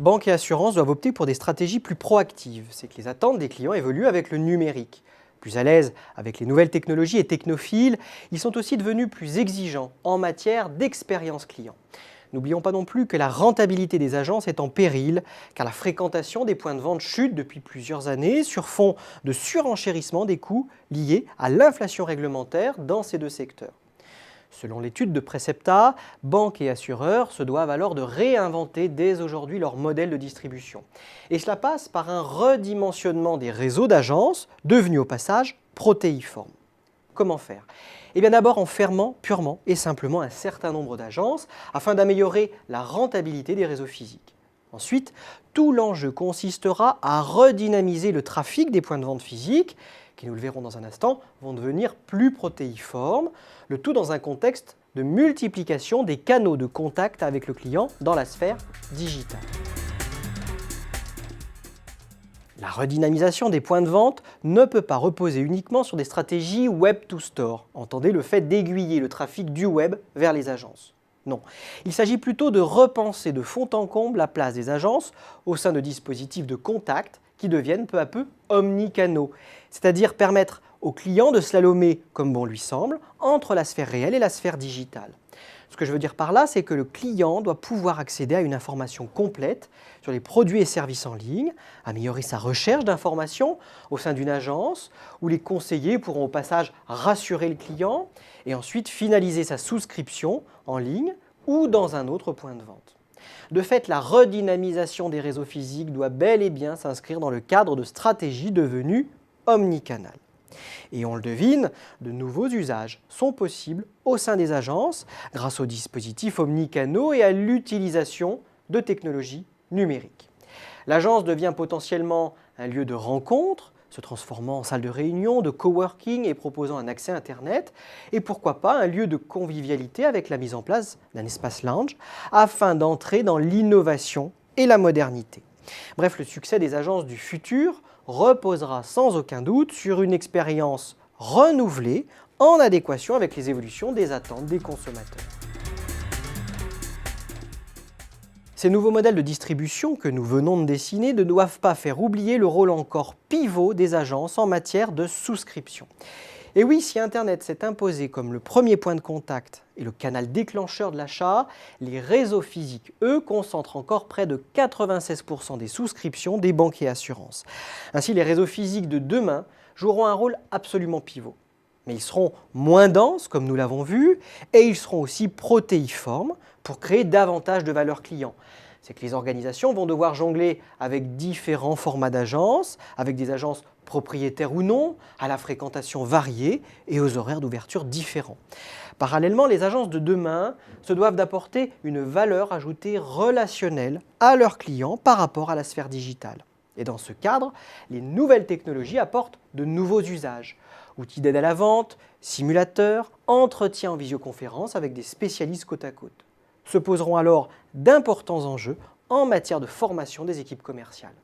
Banques et assurances doivent opter pour des stratégies plus proactives. C'est que les attentes des clients évoluent avec le numérique. Plus à l'aise avec les nouvelles technologies et technophiles, ils sont aussi devenus plus exigeants en matière d'expérience client. N'oublions pas non plus que la rentabilité des agences est en péril, car la fréquentation des points de vente chute depuis plusieurs années sur fond de surenchérissement des coûts liés à l'inflation réglementaire dans ces deux secteurs. Selon l'étude de Precepta, banques et assureurs se doivent alors de réinventer dès aujourd'hui leur modèle de distribution. Et cela passe par un redimensionnement des réseaux d'agences, devenus au passage protéiformes. Comment faire ? Eh bien d'abord en fermant purement et simplement un certain nombre d'agences afin d'améliorer la rentabilité des réseaux physiques. Ensuite, tout l'enjeu consistera à redynamiser le trafic des points de vente physiques, qui, nous le verrons dans un instant, vont devenir plus protéiformes, le tout dans un contexte de multiplication des canaux de contact avec le client dans la sphère digitale. La redynamisation des points de vente ne peut pas reposer uniquement sur des stratégies Web to Store. Entendez le fait d'aiguiller le trafic du web vers les agences. Non, il s'agit plutôt de repenser de fond en comble la place des agences au sein de dispositifs de contact qui deviennent peu à peu omnicanaux, c'est-à-dire permettre au client de slalomer, comme bon lui semble, entre la sphère réelle et la sphère digitale. Ce que je veux dire par là, c'est que le client doit pouvoir accéder à une information complète sur les produits et services en ligne, améliorer sa recherche d'informations au sein d'une agence, où les conseillers pourront au passage rassurer le client et ensuite finaliser sa souscription en ligne ou dans un autre point de vente. De fait, la redynamisation des réseaux physiques doit bel et bien s'inscrire dans le cadre de stratégies devenues omnicanales. Et on le devine, de nouveaux usages sont possibles au sein des agences grâce aux dispositifs omnicanaux et à l'utilisation de technologies numériques. L'agence devient potentiellement un lieu de rencontre, se transformant en salle de réunion, de coworking et proposant un accès Internet, et pourquoi pas un lieu de convivialité avec la mise en place d'un espace lounge afin d'entrer dans l'innovation et la modernité. Bref, le succès des agences du futur reposera sans aucun doute sur une expérience renouvelée en adéquation avec les évolutions des attentes des consommateurs. Ces nouveaux modèles de distribution que nous venons de dessiner ne doivent pas faire oublier le rôle encore pivot des agences en matière de souscription. Et oui, si Internet s'est imposé comme le premier point de contact et le canal déclencheur de l'achat, les réseaux physiques, eux, concentrent encore près de 96% des souscriptions des banques et assurances. Ainsi, les réseaux physiques de demain joueront un rôle absolument pivot. Mais ils seront moins denses, comme nous l'avons vu, et ils seront aussi protéiformes pour créer davantage de valeur client. C'est que les organisations vont devoir jongler avec différents formats d'agences, avec des agences propriétaires ou non, à la fréquentation variée et aux horaires d'ouverture différents. Parallèlement, les agences de demain se doivent d'apporter une valeur ajoutée relationnelle à leurs clients par rapport à la sphère digitale. Et dans ce cadre, les nouvelles technologies apportent de nouveaux usages. Outils d'aide à la vente, simulateurs, entretiens en visioconférence avec des spécialistes côte à côte. Se poseront alors d'importants enjeux en matière de formation des équipes commerciales.